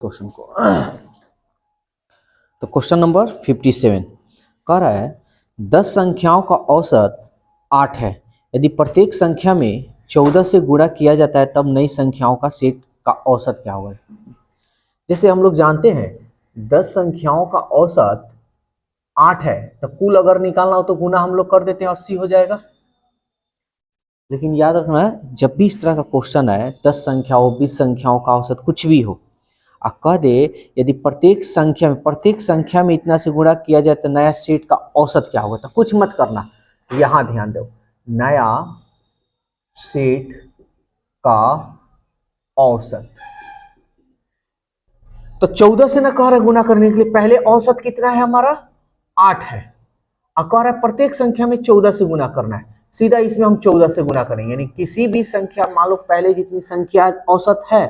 Question को। तो question number 57 कह रहा है 10 संख्याओं का औसत 8 है। यदि प्रत्येक संख्या में 14 से गुणा किया जाता है तब नई संख्याओं का सेट का औसत क्या होगा। जैसे हम लोग जानते हैं 10 संख्याओं का औसत 8 है, तो कुल अगर निकालना हो तो गुना हम लोग कर देते हैं, 80 हो जाएगा। लेकिन याद रखना है जब भी इस तरह का क्वेश्चन है 10 संख्याओं 20 संख्याओं का औसत कुछ भी हो, कह दे यदि प्रत्येक संख्या में इतना से गुणा किया जाए तो नया सेट का औसत क्या होगा, तो कुछ मत करना, यहां ध्यान दो, नया सेट का औसत। तो 14 से ना कह रहा है गुना करने के लिए, पहले औसत कितना है हमारा 8 है, और कह रहा है प्रत्येक संख्या में 14 से गुना करना है। सीधा इसमें हम 14 से गुना करेंगे, यानी किसी भी संख्या, मान लो पहले जितनी संख्या औसत है,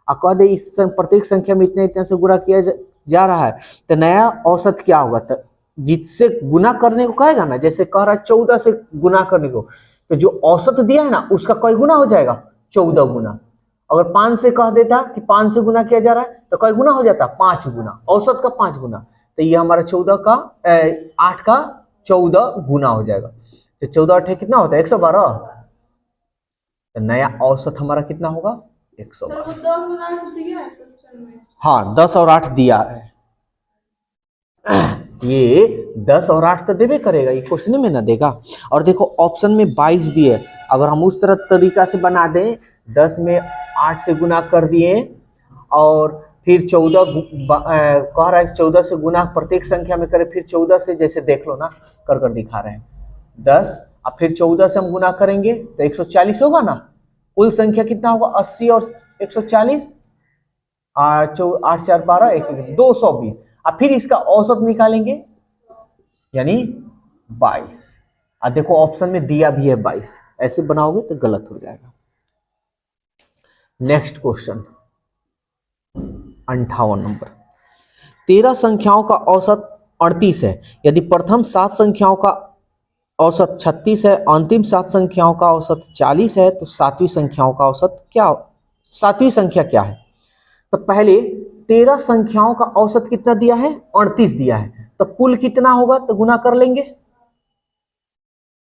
कह दे इस प्रत्येक संख्या में इतने इतने से गुणा किया जा रहा है, तो नया औसत क्या होगा। तो जिससे गुना करने को कहेगा ना, जैसे कह रहा है 14 से गुना करने को, तो जो औसत दिया है ना उसका कई गुना हो जाएगा, 14 गुना। अगर 5 से कह देता कि 5 से गुना किया जा रहा है तो कई गुना हो जाता, 5 गुना, औसत का 5 गुना। तो ये हमारा 14 का 8 का 14 गुना हो जाएगा। तो 14 8 कितना होता है 112। तो नया औसत हमारा कितना होगा 112। हाँ 10 और 8 दिया है, ये 10 और 8 तो देवे करेगा, ये क्वेश्चन में ना देगा। और देखो ऑप्शन में 22 भी है, अगर हम उस तरह तरीका से बना दें 10 में 8 से गुना कर दिए और फिर 14 कह रहा है 14 से गुना प्रत्येक संख्या में करें, फिर 14 से, जैसे देख लो ना कर दिखा रहे हैं 10 और फिर 14 से हम गुना करेंगे तो 140 होगा ना। कुल संख्या कितना होगा 80 और 140, 8 4 12 1 220, और फिर इसका औसत निकालेंगे यानी 22। और देखो ऑप्शन में दिया भी है 22, ऐसे बनाओगे तो गलत हो जाएगा। नेक्स्ट क्वेश्चन 58 नंबर, 13 संख्याओं का औसत 38 है। यदि प्रथम 7 संख्याओं का औसत 36 है, अंतिम 7 संख्याओं का औसत 40 है, तो सातवीं संख्याओं का औसत क्या, सातवीं संख्या क्या है। तो पहले 13 संख्याओं का औसत कितना दिया है 38 दिया है, तो कुल कितना होगा तो गुना कर लेंगे।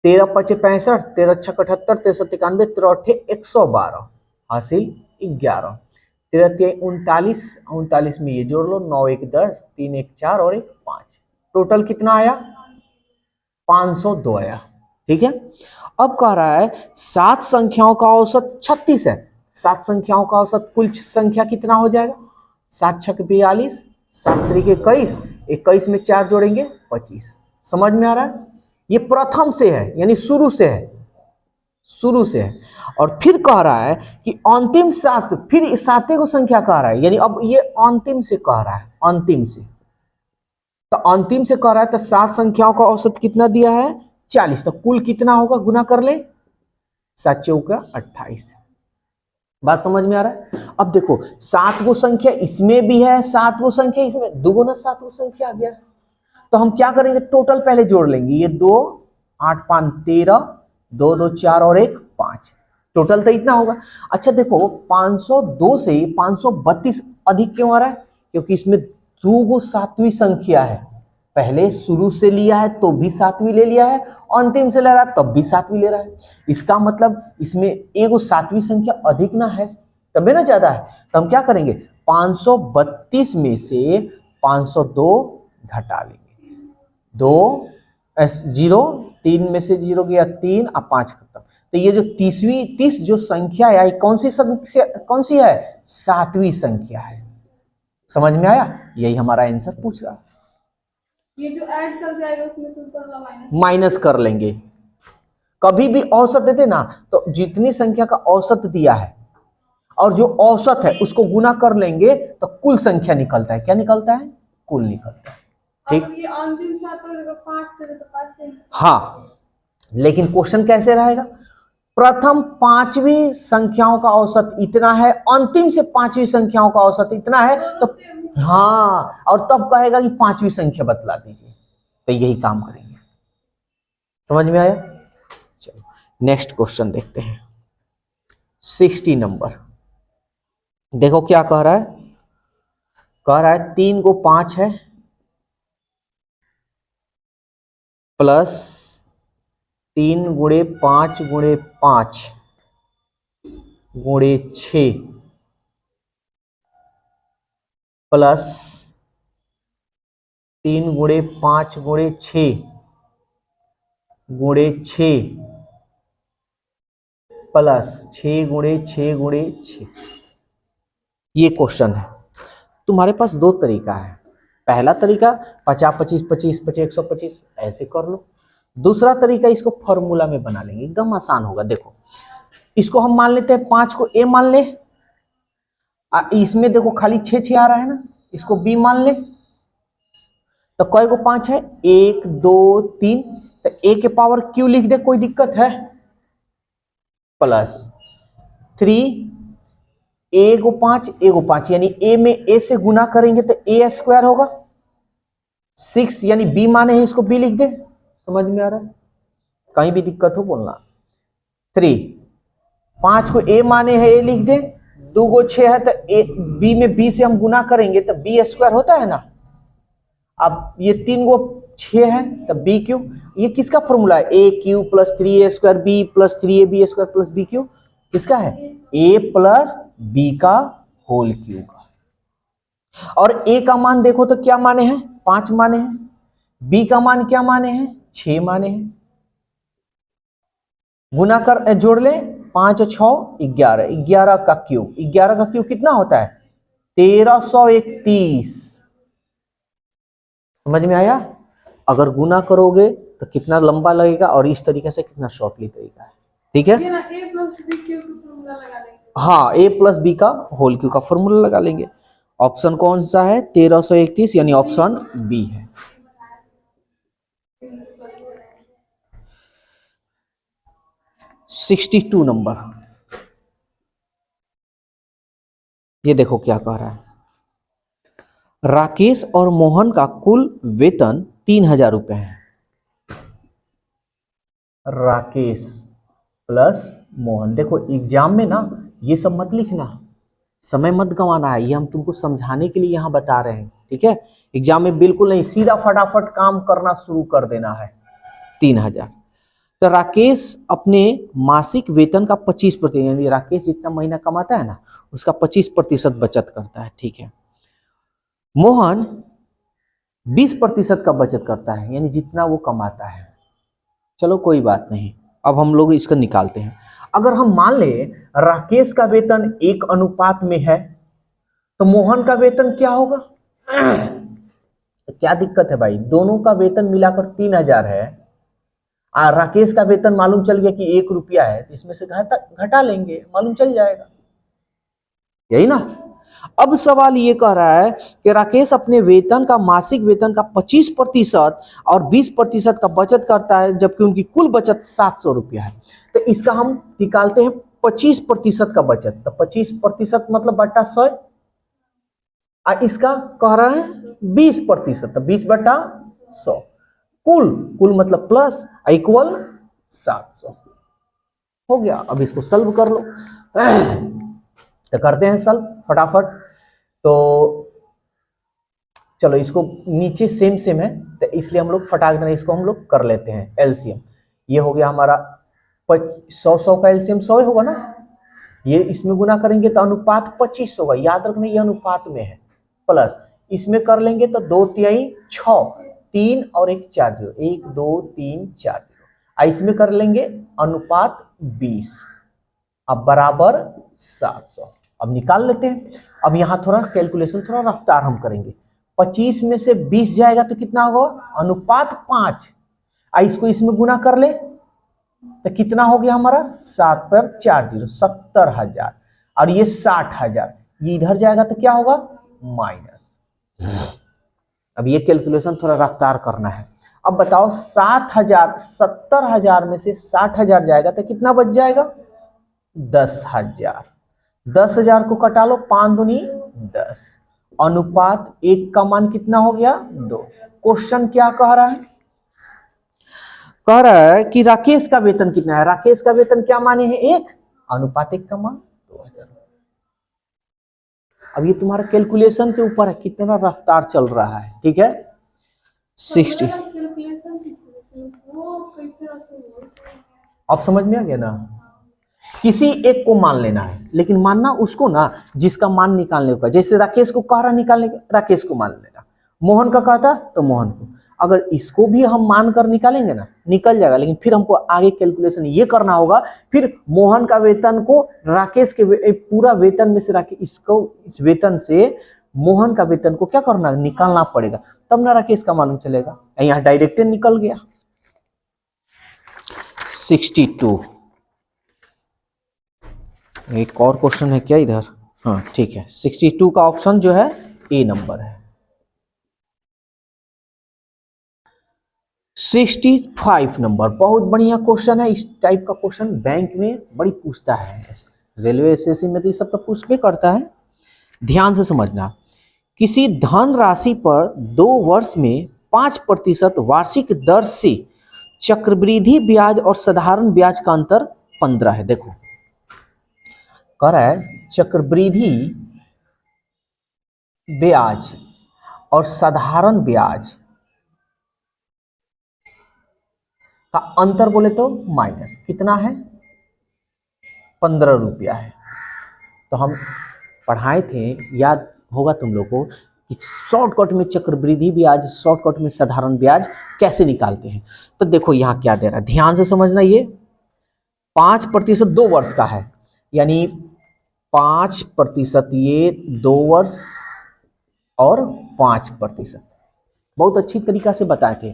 13 5 65, 13 6 78, 63 91, 13 112, हासिल 11, 13 3 39, 39 में ये जोड़ लो, 9 1 10, 3 1 4 और 1 5, टोटल कितना आया 502 आया। ठीक है, अब कह रहा है 7 संख्याओं का औसत 36 है, 7 संख्याओं का औसत कुल संख्या कितना हो जाएगा 7 6 42, 7 3 21, 21 में 4 जोड़ेंगे 25। समझ में आ रहा है, ये प्रथम से है यानी शुरू से है, शुरू से है। और फिर कह रहा है कि अंतिम 7, फिर 7 को संख्या कह रहा है, यानी अब ये अंतिम से कह रहा है, अंतिम से, तो अंतिम से कह रहा है तो 7 संख्याओं का औसत कितना दिया है 40, तो कुल कितना होगा गुना कर ले, 7 चौका 28। बात समझ में आ रहा है। अब देखो 7 गो संख्या इसमें भी है, 7 गो संख्या इसमें, दुगुना 7 गो संख्या आ गया, तो हम क्या करेंगे टोटल पहले जोड़ लेंगे, ये 2 8 5 13, 2 2 4 और 1 5, टोटल तो इतना होगा। अच्छा देखो 502 से 532 अधिक क्यों आ रहा है, क्योंकि इसमें 2 गो सातवीं संख्या है, पहले शुरू से लिया है तो भी सातवीं ले लिया है, अंतिम से ले रहा है तब भी सातवीं ले रहा है, इसका मतलब इसमें एक सातवीं संख्या अधिक ना है तबे ना ज्यादा है। तो हम क्या करेंगे 532 में से 502 घटा लेंगे, 2 0, 3 में से 0 गया 3 और 5 खत्म। तो ये जो 30 जो संख्या है कौन सी है सातवीं संख्या है। समझ में आया, यही हमारा आंसर पूछ रहा है। ये जो ऐड कर जाएगा उसमें से माइनस कर लेंगे। कभी भी औसत देते ना तो जितनी संख्या का औसत दिया है और जो औसत है उसको गुना कर लेंगे तो कुल संख्या निकलता है, क्या निकलता है कुल निकलता है। ठीक, अंतिम 5 हाँ, लेकिन क्वेश्चन कैसे रहेगा, प्रथम 5वीं संख्याओं का औसत इतना है, अंतिम से 5वीं संख्याओं का औसत इतना है, तो हाँ, और तब कहेगा कि 5वीं संख्या बतला दीजिए, तो यही काम करेंगे। समझ में आया। चलो नेक्स्ट क्वेश्चन देखते हैं 60 नंबर, देखो क्या कह रहा है, कह रहा है 3 को 5 है प्लस 3 गुणे 5 गुणे 5 गुणे 6 प्लस 3 गुणे 5 गुणे 6 गुणे 6 प्लस 6 गुणे 6 गुणे 6। ये क्वेश्चन है। तुम्हारे पास दो तरीका है। पहला तरीका 50 25 25 25 125 ऐसे कर लो। दूसरा तरीका इसको फॉर्मूला में बना लेंगे, एकदम आसान होगा। देखो इसको हम मान लेते हैं 5 को ए मान ले, इसमें देखो खाली 6 6 आ रहा है ना, इसको बी मान ले। तो कई को 5 है 1 2 3, तो ए के पावर क्यू लिख दे, कोई दिक्कत है? प्लस 3 ए को 5 यानी ए में ए से गुना करेंगे तो ए स्क्वायर होगा। 6 यानी बी माने है, इसको बी लिख दे। समझ में आ रहा है? कहीं भी दिक्कत हो बोलना। 3 5 को ए माने है, ए लिख दे। 2 को 6 है तो ए बी में बी से हम गुना करेंगे तो बी स्क्वायर होता है ना। अब ये 3 को 6 है तो बी क्यू। ये किसका फॉर्मूला है? A cube plus 3 a square b plus 3 a b square plus b cube. किसका है? ए प्लस बी का होल क्यू का। और ए का मान देखो तो क्या माने हैं? 5 माने हैं। बी का मान क्या माने हैं? 6 माने हैं। गुना कर जोड़ ले, 5 और 6 11, 11 का क्यूब। 11 का क्यूब कितना होता है? 1331। समझ में आया? अगर गुना करोगे तो कितना लंबा लगेगा और इस तरीके से कितना शॉर्टली तरीका है। ठीक है? हाँ, ए प्लस बी का होल क्यू का फॉर्मूला लगा लेंगे। ऑप्शन कौन सा है? 1331 यानी ऑप्शन बी है। सिक्सटी 62 नंबर, ये देखो क्या कह रहा है। राकेश और मोहन का कुल वेतन 3000 रुपए है। राकेश प्लस मोहन। देखो एग्जाम में ना ये सब मत लिखना, समय मत गंवाना है। ये हम तुमको समझाने के लिए यहां बता रहे हैं। ठीक है? एग्जाम में बिल्कुल नहीं, सीधा फटाफट काम करना शुरू कर देना है। 3000। तो राकेश अपने मासिक वेतन का 25%, यानी राकेश जितना महीना कमाता है ना उसका 25% बचत करता है। ठीक है? मोहन 20% का बचत करता है, यानी जितना वो कमाता है। चलो कोई बात नहीं, अब हम लोग इसका निकालते हैं। अगर हम मान ले राकेश का वेतन 1 अनुपात में है तो मोहन का वेतन क्या होगा? तो क्या दिक्कत है भाई? दोनों का वेतन मिलाकर 3000 है। राकेश का वेतन मालूम चल गया कि 1 रुपया है, तो इसमें से घटा लेंगे, मालूम चल जाएगा। यही ना? अब सवाल ये कह रहा है कि राकेश अपने वेतन का, मासिक वेतन का 25% और 20% का बचत करता है, जबकि उनकी कुल बचत 700 रुपया है। तो इसका हम निकालते हैं 25% का बचत। तो 25% मतलब बटा 100। इसका कह रहा है 20%, तो 20/100। कुल मतलब प्लस इक्वल 700 हो गया। अब इसको सॉल्व कर लो। तो करते हैं सॉल्व फटाफट। तो चलो इसको नीचे सेम सेम है तो इसलिए हम लोग फटाक देना इसको हम लोग कर लेते हैं एलसीएम। ये हो गया हमारा 100 का एलसीएम 100 होगा ना। ये इसमें गुना करेंगे तो अनुपात 25 होगा। याद रखना ये अनुपात में है। प्लस इसमें कर लेंगे तो 2 तिहाई 6, 3 और 1 4 0, 1 2 3 4 0। इसमें कर लेंगे अनुपात 20, अब बराबर 700। अब निकाल लेते हैं। अब यहां थोड़ा कैलकुलेशन, थोड़ा रफ्तार हम करेंगे। 25 में से 20 जाएगा तो कितना होगा? अनुपात 5। इसको इसमें गुना कर ले तो कितना हो गया हमारा? 7 पर 4 0, 70,000। और ये 60,000, ये इधर जाएगा तो क्या होगा? माइनस। अब ये कैलकुलेशन थोड़ा रफ्तार करना है। अब बताओ 7,000, 70,000 में से 60,000 जाएगा तो कितना बच जाएगा? 10,000। 10,000 को कटा लो, 5 दूनी 10। अनुपात 1 का मान कितना हो गया? 2। क्वेश्चन क्या कह रहा है? कह रहा है कि राकेश का वेतन कितना है। राकेश का वेतन क्या माने हैं? 1 अनुपात 1 का मान 2000। अब ये तुम्हारा कैलकुलेशन के ऊपर है कितना रफ्तार चल रहा है, ठीक है। 60 अब समझ में आ गया ना। किसी एक को मान लेना है, लेकिन मानना उसको ना जिसका मान निकालने का। जैसे राकेश को कह रहा निकालने का, राकेश को मान लेना। मोहन का कहता तो मोहन को। अगर इसको भी हम मान कर निकालेंगे ना, निकल जाएगा, लेकिन फिर हमको आगे कैलकुलेशन ये करना होगा। फिर मोहन का वेतन को राकेश के पूरा वेतन में से राकेश इसको, इस वेतन से मोहन का वेतन को क्या करना, निकालना पड़ेगा, तब ना राकेश का मालूम चलेगा। यहाँ डायरेक्ट निकल गया। 62। एक और क्वेश्चन है क्या इधर? हाँ ठीक है, 62 का ऑप्शन जो है ए नंबर है। 65 नंबर बहुत बढ़िया क्वेश्चन है। इस टाइप का क्वेश्चन बैंक में बड़ी पूछता है, रेलवे एसएससी में तो ये सब तो पूछबे करता है। ध्यान से समझना, किसी धन राशि पर 2 वर्ष में 5% वार्षिक दर से चक्रवृद्धि ब्याज और साधारण ब्याज का अंतर 15 है। देखो कह रहा है चक्रवृद्धि ब्याज और साधारण ब्याज का अंतर बोले तो माइनस कितना है, 15 रुपया है। तो हम पढ़ाए थे, याद होगा तुम लोग को, कि शॉर्टकट में चक्रवृद्धि ब्याज, शॉर्टकट में साधारण ब्याज कैसे निकालते हैं। तो देखो यहाँ क्या दे रहा है, ध्यान से समझना। ये 5% 2 वर्ष का है, यानी 5% ये 2 वर्ष और 5%। बहुत अच्छी तरीका से बताए थे।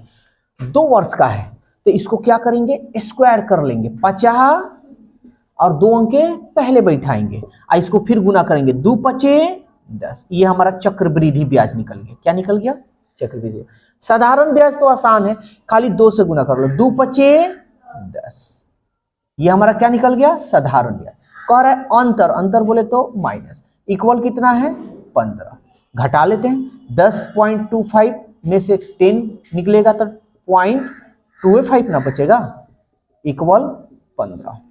2 वर्ष का है तो इसको क्या करेंगे, स्क्वायर कर लेंगे, 50 और 2 अंके पहले बैठाएंगे, और इसको फिर गुना करेंगे, 2 पचे 10। ये हमारा चक्रवृद्धि ब्याज निकल गया। क्या निकल गया, चक्रवृद्धि। साधारण ब्याज तो आसान है, खाली 2 से गुना कर लो, 2 पचे 10। ये हमारा क्या निकल गया, साधारण ब्याज। कह रहा है अंतर, अंतर बोले तो माइनस, इक्वल कितना है 15। घटा लेते हैं, 10.25 में से 10 निकलेगा तो 0.25 ना बचेगा, इक्वल 15।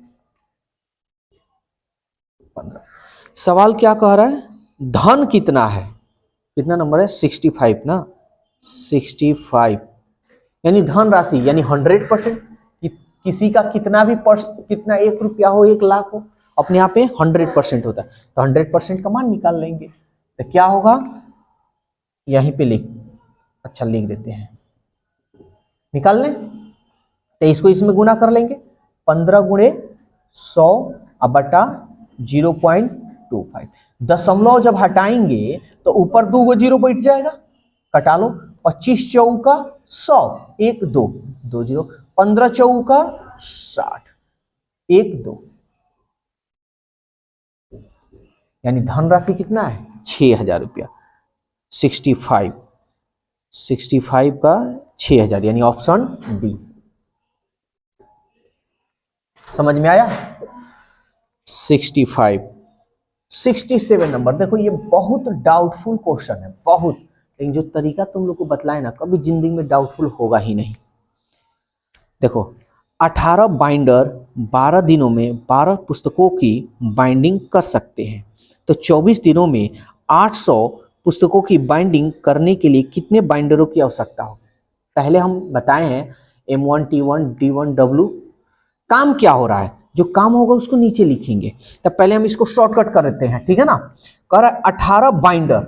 सवाल क्या कह रहा है, धन कितना है, कितना नंबर है 65 ना, 65 यानी धन राशि, यानी 100%। किसी का कितना भी कितना 1 रुपया हो, 1 लाख हो, अपने यहाँ पे 100% होता है। तो 100% का मान निकाल लेंगे तो क्या होगा, यहीं पे अच्छा लिख देते हैं, निकाल लें। तो इसको इसमें गुना कर लेंगे, 15 गुणे 100 अब बटा 0.25। दशमलव जब हटाएंगे तो ऊपर 2 जीरो बैठ जाएगा, कटा लो। 25 चौका 100, 1 2 2 जीरो, 15 चौका 60, 1 2, यानी धनराशि कितना है 6000 रुपया। 65 का 6000 यानी ऑप्शन डी। समझ में आया। 65 67 नंबर, देखो ये बहुत डाउटफुल क्वेश्चन है, बहुत, लेकिन जो तरीका तुम लोग को बतलाए ना, कभी जिंदगी में डाउटफुल होगा ही नहीं। देखो 18 बाइंडर 12 दिनों में 12 पुस्तकों की बाइंडिंग कर सकते हैं, तो 24 दिनों में 800 पुस्तकों की बाइंडिंग करने के लिए कितने बाइंडरों की आवश्यकता होगी। पहले हम बताए हैं M1 T1 D1 W, काम क्या हो रहा है, जो काम होगा उसको नीचे लिखेंगे। तब पहले हम इसको शॉर्टकट कर देते हैं, ठीक है ना। कह रहा है 18 बाइंडर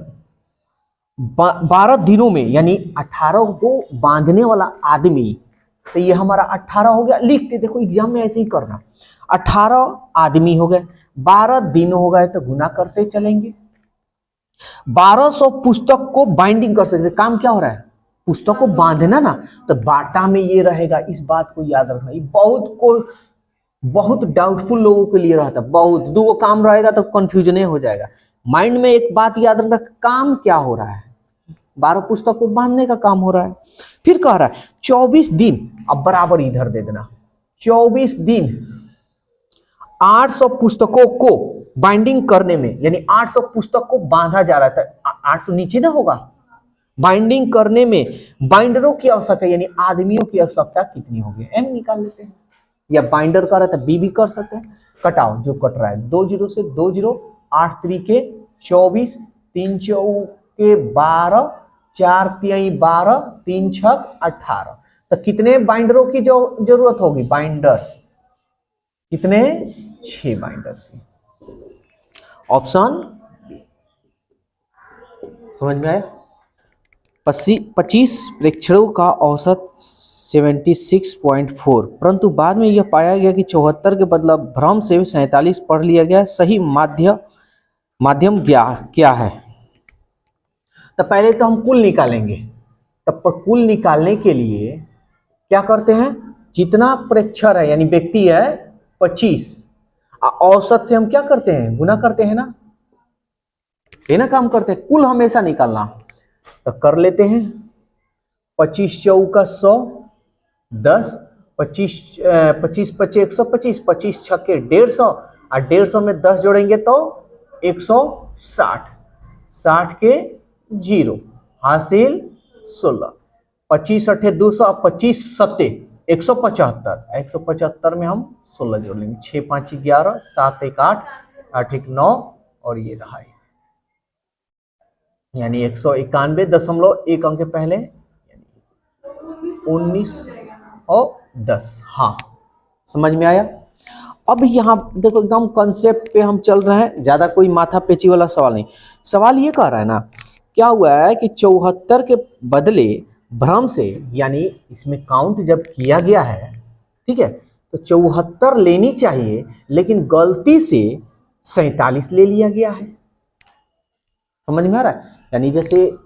12 दिनों में, यानी 18 को बांधने वाला आदमी, तो ये हमारा 18 हो गया। लिखते देखो एग्जाम में ऐसे ही करना, 18 आदमी हो गए, 12 दिन हो गए, तो गुना करते चलेंगे। 1200 पुस्तक को बाइंडिंग कर सकते, काम क्या हो रहा है, पुस्तक को बांधना ना, तो बाटा में ये रहेगा, इस बात को याद रखना। ये बहुत डाउटफुल लोगों के लिए रहता है, बहुत। 2 काम रहेगा तो कंफ्यूजन हो जाएगा। माइंड में एक बात याद रखना, काम क्या हो रहा है, 12 पुस्तक को बांधने का काम हो रहा है। फिर कह रहा है 24 दिन, अब बराबर इधर दे देना, 24 दिन 800 पुस्तकों को बाइंडिंग करने में, यानी 800 पुस्तक को बांधा जा रहा था, 800 नीचे ना होगा, बाइंडिंग करने में बाइंडरों की आवश्यकता, यानी आदमियों की आवश्यकता कितनी होगी, एम निकाल लेते हैं। या बाइंडर का रहता है बी भी कर सकते हैं। कटाओ जो कट रहा है, 2 जीरो से 2 जीरो, 8 3 के 24, 3 चौके 12, 4 तिहाई 12, 3 छक 18। तो कितने बाइंडरों की जो जरूरत होगी? बाइंडर कितने? 6 बाइंडर की। ऑप्शन समझ में आया? 25 प्रेक्षणों का औसत 76.4, परंतु बाद में यह पाया गया कि 74 के बदला भ्रम से 47 पढ़ लिया गया। सही माध्यम क्या है? तो पहले तो हम कुल निकालेंगे। तब कुल निकालने के लिए क्या करते हैं? जितना प्रेक्षण है यानी व्यक्ति है 25, औसत से हम क्या करते हैं? गुना करते हैं ना, ये ना काम करते हैं। कुल हमेशा निकालना, तो कर लेते हैं। 25 चौका 100, 10, 25 25 पचे 125, 25 छक्के 150, और 150 में 10 जोड़ेंगे तो 160, 60 के 0 हासिल 16, 25 अठे 200, 25 सत्ते 175, 175 में हम 16 जोड़ लेंगे। 6 5 11, 7 1 8, 8 1 9, और ये रहा यानी 191.1 अंक के पहले 19 और 10। हाँ, समझ में आया? अब यहाँ देखो एकदम कंसेप्ट पे हम चल रहे हैं, ज्यादा कोई माथा पेची वाला सवाल नहीं। सवाल ये कह रहा है ना, क्या हुआ है कि 74 के बदले भ्रम से, यानी इसमें काउंट जब किया गया है, ठीक है, तो 74 लेनी चाहिए, लेकिन गलती से 47 ले लिया गया है। समझ में आ रहा है? यानी जैसे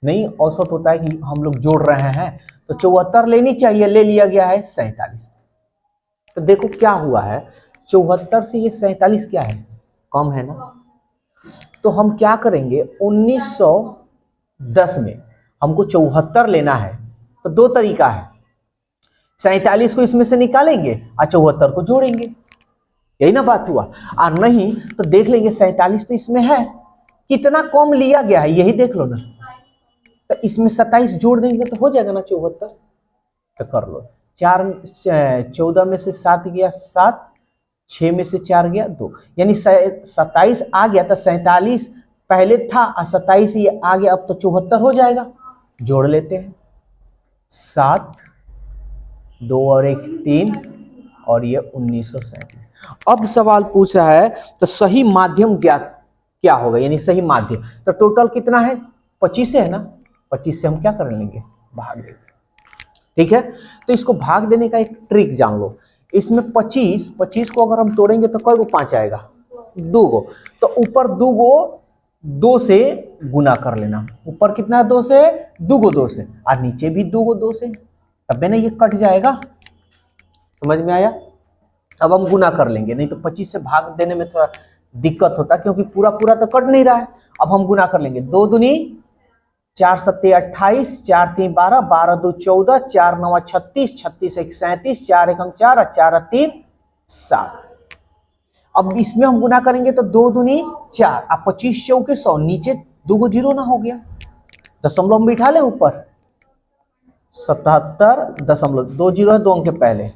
नहीं औसत होता है कि हम लोग जोड़ रहे हैं, तो 74 लेनी चाहिए, ले लिया गया है 47। तो देखो क्या हुआ है, 74 से ये 47 क्या है? कम है ना। तो हम क्या करेंगे, 1910 में हमको 74 लेना है, तो दो तरीका है। 47 को इसमें से निकालेंगे और 74 को जोड़ेंगे, यही ना बात हुआ। और नहीं तो देख लेंगे 47 तो इसमें है, कितना कम लिया गया है यही देख लो ना, तो इसमें 27 जोड़ देंगे तो हो जाएगा ना 74। तो कर लो। 14 में से 7 गया 7, 6 में से 4 गया 2, यानी 27 आ गया। तो 47 पहले था और 27 ये आ गया, अब तो 74 हो जाएगा। जोड़ लेते हैं, 7 2 और 1 3, और ये 1937। अब सवाल पूछ रहा है तो सही माध्यम क्या होगा, यानी सही माध्य। तो टोटल कितना है? 25 है ना, 25 से हम क्या कर लेंगे? भाग देंगे। ठीक है, तो इसको भाग देने का एक ट्रिक जान लो। इसमें 25 को अगर हम तोड़ेंगे तो कई गो 5 आएगा? 2 गो। तो ऊपर 2 गो 2 से गुना कर लेना। ऊपर कितना? 2 से, 2 गो 2 से, और नीचे भी 2 गो 2 से, तब ना ये कट जाएगा। समझ में आया? अब हम गुना कर लेंगे, नहीं तो 25 से भाग देने में थोड़ा दिक्कत होता है, क्योंकि पूरा पूरा तो कट नहीं रहा है। अब हम गुना कर लेंगे, 2 दूनी 4 सत्ते 28, 4 3 12, 12 2 14, 4 9 36, 36 1 37, 4 1 4 और 4 3 7। अब इसमें हम गुना करेंगे तो 2 दूनी 4 और 25 चौके 100, नीचे 2 गो 0 ना हो गया, दशमलव हम बिठा ले ऊपर, 77.2 0 है 2 अंक के पहले,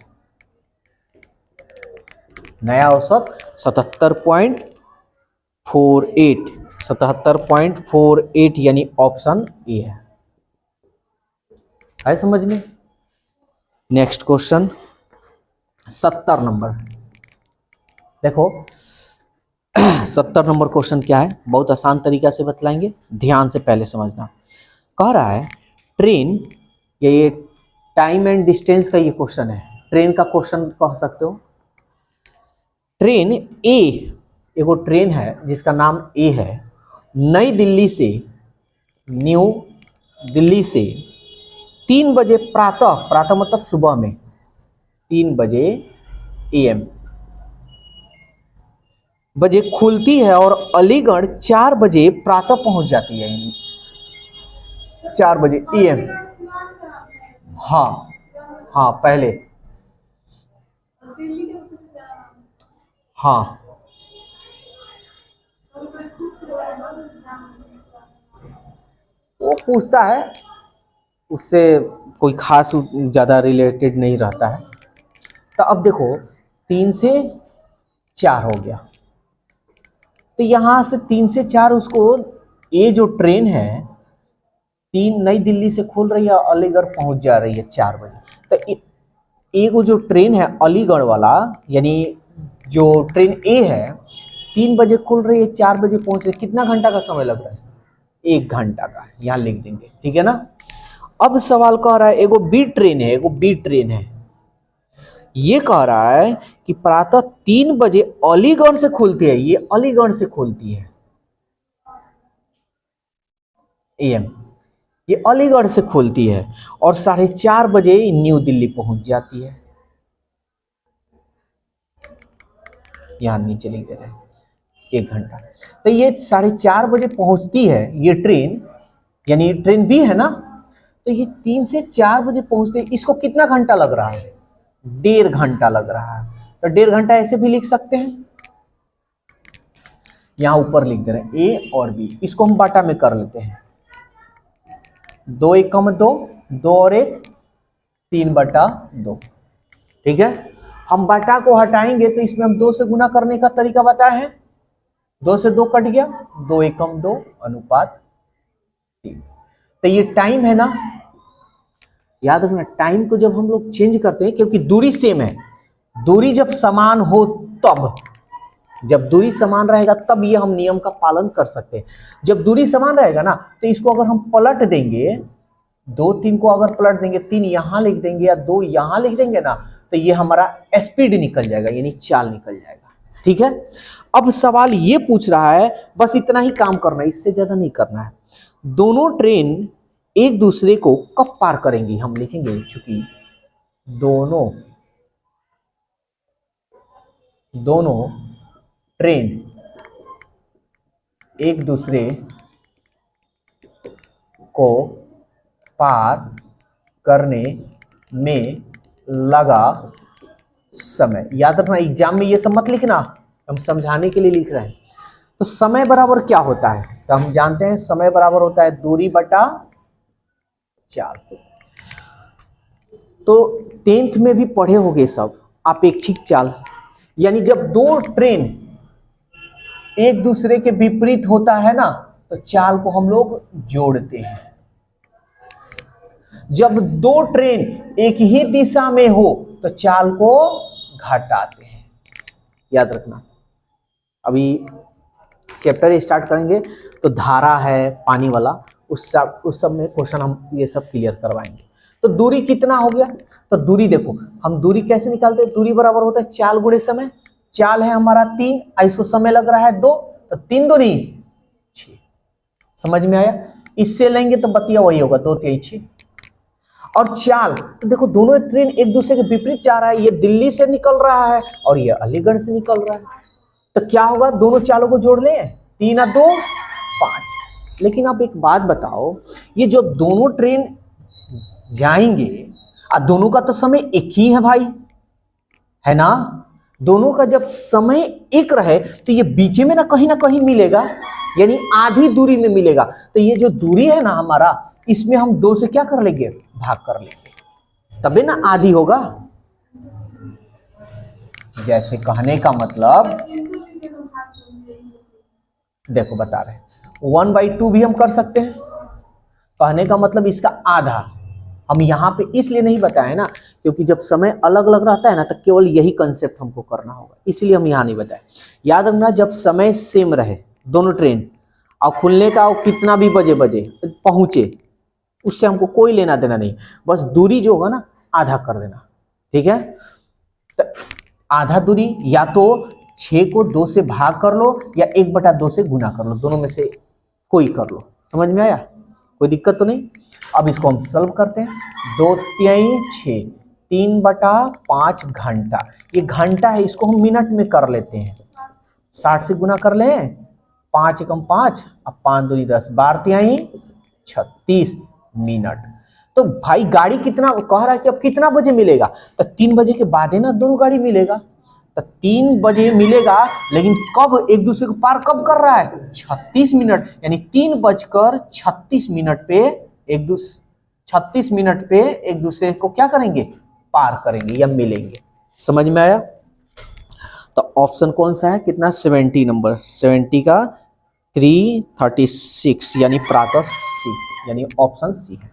नया औसत 77.48, 77.48, यानी ऑप्शन ए है समझ में? नेक्स्ट क्वेश्चन 70 नंबर देखो। 70 नंबर क्वेश्चन क्या है, बहुत आसान तरीका से बतलाएंगे, ध्यान से पहले समझना। कह रहा है ट्रेन, ये टाइम एंड डिस्टेंस का ये क्वेश्चन है, ट्रेन का क्वेश्चन कह सकते हो। ट्रेन ए, एगो ट्रेन है जिसका नाम ए है, नई दिल्ली से, न्यू दिल्ली से 3 बजे प्रातः मतलब सुबह में 3 बजे AM बजे खुलती है और अलीगढ़ 4 बजे प्रातः पहुंच जाती है, 4 बजे AM। हाँ हाँ पहले, हाँ वो पूछता है, उससे कोई खास ज़्यादा रिलेटेड नहीं रहता है। तो अब देखो 3 से 4 हो गया, तो यहां से 3 से 4 उसको, ये जो ट्रेन है 3 नई दिल्ली से खुल रही है, अलीगढ़ पहुंच जा रही है 4 बजे। तो एक जो ट्रेन है अलीगढ़ वाला, यानी जो ट्रेन ए है 3 बजे खुल रही है, 4 बजे पहुंच रही है, कितना घंटा का समय लग रहा है? 1 घंटा का, यहाँ लिख देंगे, ठीक है ना। अब सवाल कह रहा है एगो बी ट्रेन है, एगो बी ट्रेन है, ये कह रहा है कि प्रातः 3 बजे अलीगढ़ से खुलती है, ये अलीगढ़ से खुलती है एएम, ये अलीगढ़ से खुलती है और 4:30 बजे न्यू दिल्ली पहुंच जाती है। यहां नीचे लिख दे रहे हैं 1 घंटा। तो ये 4:30 बजे पहुंचती है ये ट्रेन, यानी ट्रेन बी है ना, तो ये 3 से 4 बजे पहुंचते हैं, इसको कितना घंटा लग रहा है? 1.5 घंटा लग रहा है। तो 1.5 घंटा ऐसे भी लिख सकते हैं, यहां ऊपर लिख दे रहे हैं ए और बी, इसको हम बाटा में कर लेते हैं, 2 एकम 2, 2 और 1 3/2, ठीक है। हम बाटा को हटाएंगे तो इसमें हम 2 से गुना करने का तरीका बताए हैं, 2 से 2 कट गया, 2 एकम 2 अनुपात 3। तो ये टाइम है ना, याद रखना टाइम को जब हम लोग चेंज करते हैं, क्योंकि दूरी सेम है, दूरी जब समान हो तब, जब दूरी समान रहेगा तब ये हम नियम का पालन कर सकते हैं। जब दूरी समान रहेगा ना, तो इसको अगर हम पलट देंगे, 2 3 को अगर पलट देंगे, 3 यहां लिख देंगे या 2 यहां लिख देंगे ना, तो ये हमारा स्पीड निकल जाएगा, यानी चाल निकल जाएगा, ठीक है। अब सवाल ये पूछ रहा है, बस इतना ही काम करना है, इससे ज्यादा नहीं करना है, दोनों ट्रेन एक दूसरे को कब पार करेंगी, हम लिखेंगे चूंकि दोनों ट्रेन एक दूसरे को पार करने में लगा समय। याद रखना एग्जाम में ये सब मत लिखना, हम समझाने के लिए लिख रहे हैं। तो समय बराबर क्या होता है, तो हम जानते हैं समय बराबर होता है दूरी बटा चाल। तो 10th में भी पढ़े होंगे सब अपेक्षिक चाल, यानी जब 2 ट्रेन एक दूसरे के विपरीत होता है ना, तो चाल को हम लोग जोड़ते हैं। जब 2 ट्रेन एक ही दिशा में हो तो चाल को घटाते हैं, याद रखना। अभी चैप्टर स्टार्ट करेंगे तो धारा है पानी वाला, उस सब में क्वेश्चन हम ये सब क्लियर करवाएंगे। तो दूरी कितना हो गया, तो दूरी देखो हम दूरी कैसे निकालते हैं, दूरी बराबर होता है चाल गुणे समय। चाल है हमारा 3, इसको समय लग रहा है 2, तो 3 दूनी 6। समझ में आया? इससे लेंगे तो बतिया वही होगा 2 3 6। और चाल तो देखो दोनों ट्रेन एक दूसरे के विपरीत जा रहा है, ये दिल्ली से निकल रहा है और ये अलीगढ़ से निकल रहा है, तो क्या होगा, दोनों चालों को जोड़ लें, 3 और 2 5। लेकिन आप एक बात बताओ, ये जो दोनों ट्रेन जाएंगे और दोनों का तो समय एक ही है भाई, है ना, दोनों का जब समय एक रहे तो ये बीच में ना कहीं मिलेगा, यानी आधी दूरी में मिलेगा। तो ये जो दूरी है ना हमारा, इसमें हम 2 से क्या कर लेंगे, भाग कर लेंगे, तबे ना आधी होगा। जैसे कहने का मतलब देखो बता रहे 1/2 भी हम कर सकते हैं, कहने का मतलब इसका आधा। हम यहाँ पे इसलिए नहीं बताए ना, क्योंकि जब समय अलग अलग रहता है ना, तो केवल यही कंसेप्ट हमको करना होगा, इसलिए हम यहाँ नहीं बताए। याद रखना जब समय सेम रहे दोनों ट्रेन, और खुलने का कितना भी बजे पहुंचे, उससे हमको कोई लेना देना नहीं, बस दूरी जो होगा ना आधा कर देना, ठीक है। तो आधा दूरी या तो 6 को 2 से भाग कर लो या 1/2 से गुना कर लो, दोनों में से कोई कर लो। समझ में आया? कोई दिक्कत तो नहीं। अब इसको हम सॉल्व करते हैं, 2 3 6, 3/5 घंटा, ये घंटा है, इसको हम मिनट में कर लेते हैं, 60 से गुना कर लें, 5 एकम 5 अब 5 दूनी 10, 12 3 36 मिनट। तो भाई गाड़ी कितना कह रहा है कि अब कितना बजे मिलेगा, तो 3 बजे के बाद है ना दोनों गाड़ी मिलेगा, तो 3 बजे मिलेगा, लेकिन कब एक दूसरे को पार कब कर रहा है, 36 मिनट, यानी 3:36 पे 36 मिनट पे एक दूसरे को क्या करेंगे, पार करेंगे या मिलेंगे। समझ में आया? तो ऑप्शन कौन सा है, कितना, 70 नंबर, 70 का 336 यानी प्रातः सी, यानी ऑप्शन सी है।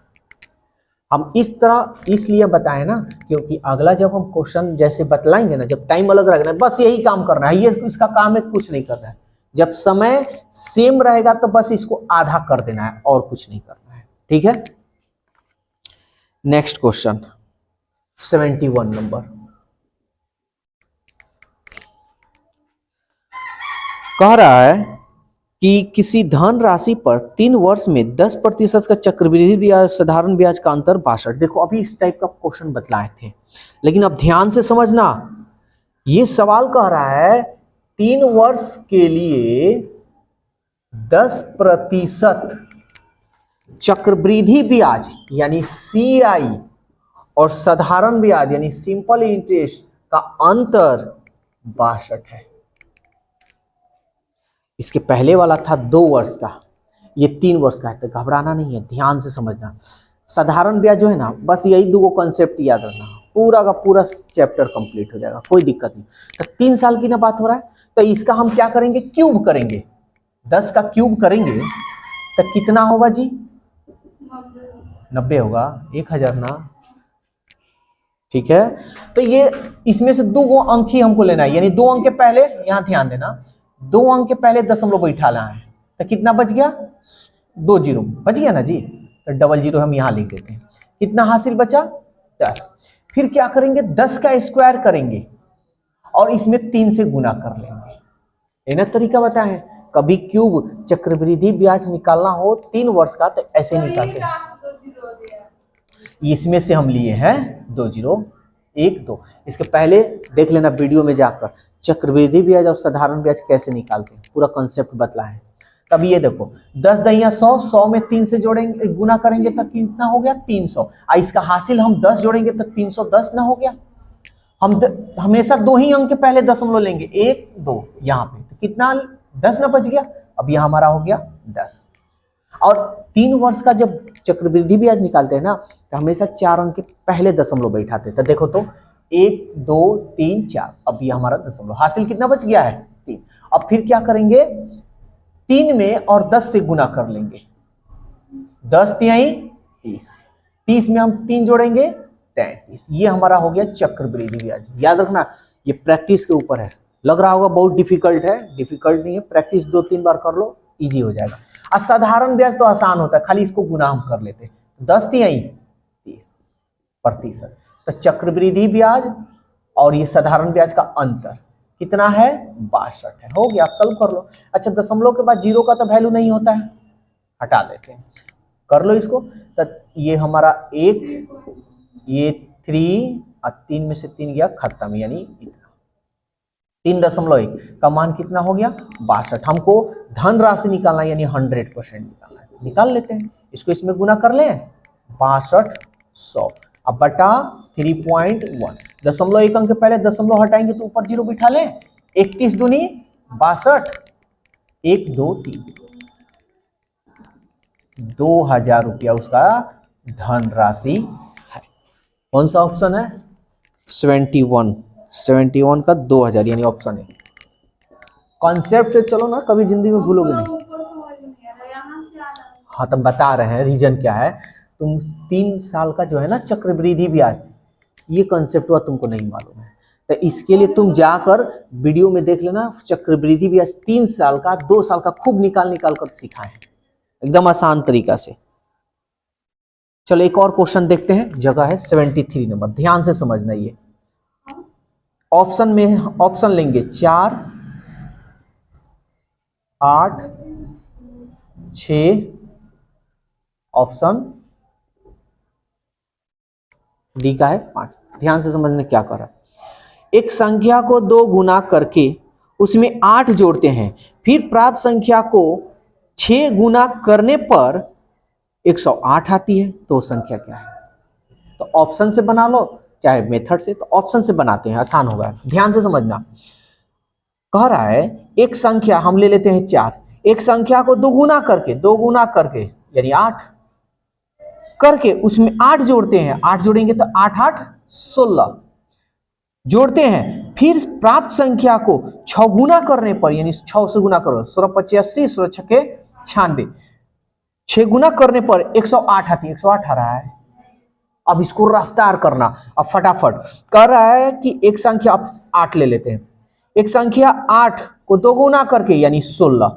हम इस तरह इसलिए बताएं ना, क्योंकि अगला जब हम क्वेश्चन जैसे बतलाएंगे ना, जब टाइम अलग रहेगा, बस यही काम करना है, ये इसका काम है, कुछ नहीं करना है। जब समय सेम रहेगा तो बस इसको आधा कर देना है और कुछ नहीं करना है, ठीक है। नेक्स्ट क्वेश्चन 71 नंबर कह रहा है कि किसी धन राशि पर 3 वर्ष में 10% का चक्रवृद्धि ब्याज, साधारण ब्याज का अंतर 62। देखो अभी इस टाइप का क्वेश्चन बतलाए थे, लेकिन अब ध्यान से समझना, ये सवाल कह रहा है 3 वर्ष के लिए 10% चक्रवृद्धि ब्याज यानी CI और साधारण ब्याज यानी सिंपल इंटरेस्ट का अंतर 62 है। इसके पहले वाला था 2 वर्ष का, ये 3 वर्ष का है, तो घबराना नहीं है, ध्यान से समझना। साधारण ब्याज जो है ना, बस यही 2 कॉन्सेप्ट याद रखना, पूरा का पूरा चैप्टर कंप्लीट हो जाएगा, कोई दिक्कत नहीं। तो 3 साल की ना बात हो रहा है, तो इसका हम क्या करेंगे, क्यूब करेंगे, 10 का क्यूब करेंगे तो कितना होगा जी, 90 होगा, 1000 ना, ठीक है। तो ये इसमें से 2 अंक ही हमको लेना है, यानी 2 अंक के पहले, यहां ध्यान देना, 2 अंक के पहले दशमलव बैठाना है, तो कितना बच गया, 2 जीरो बच गया ना जी, तो डबल जीरो हम यहां लिख देते हैं। कितना हासिल बचा, 10। फिर क्या करेंगे, 10 का स्क्वायर करेंगे और इसमें 3 से गुना कर लेंगे। ये ना तरीका बताएं, कभी क्यूब चक्रवृद्धि ब्याज निकालना हो 3 वर्ष का तो ऐसे निकालते हैं। इसमें से हम लिए हैं 2 जीरो, 1 2। इसके पहले देख लेना वीडियो में जाकर, चक्रवृद्धि ब्याज और साधारण ब्याज कैसे निकालते हैं, पूरा कॉन्सेप्ट बतला है। तब ये देखो 10 दहिया 100, 100 में 3 से जोड़ेंगे, गुना करेंगे तो कितना हो गया, 300। इसका हासिल हम 10 जोड़ेंगे तो 310 ना हो गया। हम हमेशा 2 ही अंक के पहले दशमलव लेंगे, 1 2 यहाँ पे, तो कितना 10 ना बच गया। अब यह हमारा हो गया 10। और 3 वर्ष का जब चक्रवृद्धि ब्याज निकालते हैं ना, तो हमेशा 4 अंक के पहले दशमलव बैठाते हैं। तो देखो तो 1 2 3 4, अब ये हमारा दशमलव, हासिल कितना बच गया है, 3। अब फिर क्या करेंगे, 3 में और 10 से गुना कर लेंगे, 10 तिहाई 30, 30 में हम 3 जोड़ेंगे 33। ये हमारा हो गया चक्रवृद्धि ब्याज। याद रखना, ये प्रैक्टिस के ऊपर है, लग रहा होगा बहुत डिफिकल्ट है, डिफिकल्ट नहीं है, प्रैक्टिस 2-3 बार कर लो, इजी हो जाएगा। और साधारण ब्याज तो आसान होता है, खाली इसको गुना हम कर लेते हैं, 10 तिहाई 30%। तो चक्रवृद्धि ब्याज और ये साधारण ब्याज का अंतर कितना है, 62 है। हो गया, आप सॉल्व कर लो। अच्छा, दशमलव के बाद जीरो का तो वैल्यू नहीं होता है, हटा देते हैं, कर लो इसको। तो ये हमारा 1, ये 3 और 3 में से 3 गया खत्म, यानी इतना 3.1 का मान कितना हो गया, 62। हमको धन राशि निकालना यानी 100% निकालना है, निकाल लेते हैं। इसको इसमें गुना कर लें, 62 100, अब बटा 3.1। 0.1 अंक के पहले दशमलव हटाएंगे तो ऊपर जीरो बिठा लें, 31 दूनी 62, 1 2 3, 2000 रुपया उसका धन राशि है। कौन सा ऑप्शन है, 71 का 2000 यानी ऑप्शन है। कॉन्सेप्ट चलो ना, कभी जिंदगी में भूलोगे नहीं। हाँ, तब बता रहे हैं रीजन क्या है। तुम 3 साल का जो है ना चक्रवृद्धि ब्याज, ये कॉन्सेप्ट हुआ तुमको नहीं मालूम है, तो इसके लिए तुम जाकर वीडियो में देख लेना, चक्रवृद्धि ब्याज 3 साल का 2 साल का खूब निकाल कर सिखाए हैं, एकदम आसान तरीका से। चलो एक और क्वेश्चन देखते हैं, जगह है 73 नंबर, ध्यान से समझना। ये ऑप्शन में ऑप्शन लेंगे 4 8 6, ऑप्शन डी का है 5। ध्यान से समझने क्या कर रहा है, एक संख्या को 2 गुना करके उसमें 8 जोड़ते हैं, फिर प्राप्त संख्या को 6 गुना करने पर 108 आती है, तो संख्या क्या है। तो ऑप्शन से बना लो चाहे मेथड से, तो ऑप्शन से बनाते हैं, आसान होगा। ध्यान से समझना, कह रहा है एक संख्या हम ले लेते हैं 4, एक संख्या को 2 गुना करके यानी 8 करके उसमें 8 जोड़ते हैं, 8 जोड़ेंगे तो 8 8 16 जोड़ते हैं, फिर प्राप्त संख्या को 6 गुना करने पर, यानी 6 से गुना करो, 16 25 80, 16 छक्के 96, 6 गुना करने पर 108 आती है। 108 आ रहा है। अब इसको रफ्तार करना। अब फटाफट कह रहा है कि एक संख्या 8 ले लेते हैं। एक संख्या 8 को 2 गुना करके यानी 16।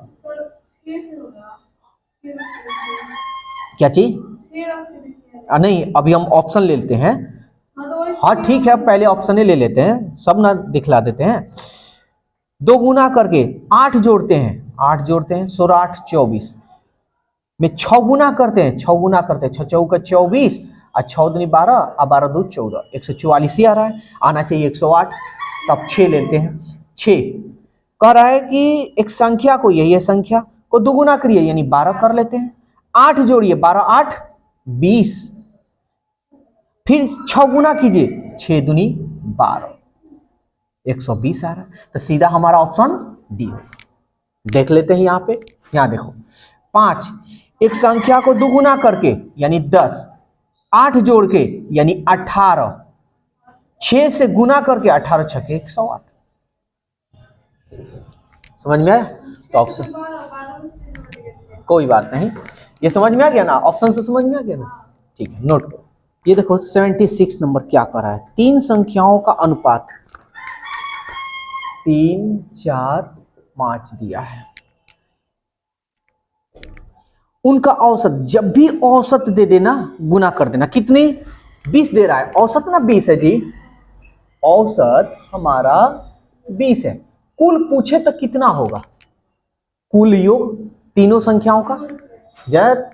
क्या चीज? नहीं, अभी हम ऑप्शन ले लेते हैं। हाँ ठीक है, पहले ऑप्शन ही ले लेते हैं, सब ना दिखला देते हैं। 2 गुना करके 8 जोड़ते हैं, 8 जोड़ते हैं, 16 8 24 में 6 गुना करते हैं, 6 गुना करते हैं, 6 चौका 24 और 6 दूनी 12 और 12 दो 14, 144 ही आ रहा है। आना चाहिए 108। तब 6 लेते हैं। 6 कह रहा है कि एक संख्या को, यही है संख्या को 2 गुना करिए यानी 12 कर लेते हैं। 8 जोड़िए, 12 8 20, फिर 6 गुना कीजिए, 6 दूनी 12, 120 आ रहा है। तो सीधा हमारा ऑप्शन डी हो। देख लेते हैं यहाँ पे। यहाँ देखो 5, एक संख्या को 2 गुना करके यानी 10, 8 जोड़ के यानी 18, 6 से गुना करके 18 छक्के 108। समझ में आया? तो ऑप्शन, कोई बात नहीं, ये समझ में आ गया ना? ऑप्शन से समझ में आ गया ना? ठीक है, नोट करो। ये देखो 76 नंबर क्या कर रहा है, 3 संख्याओं का अनुपात 3 4 5 दिया है। उनका औसत, जब भी औसत दे देना गुना कर देना। कितने? 20 दे रहा है, औसत ना 20 है जी, औसत हमारा 20 है। कुल पूछे तो कितना होगा? कुल योग तीनों संख्याओं का, जब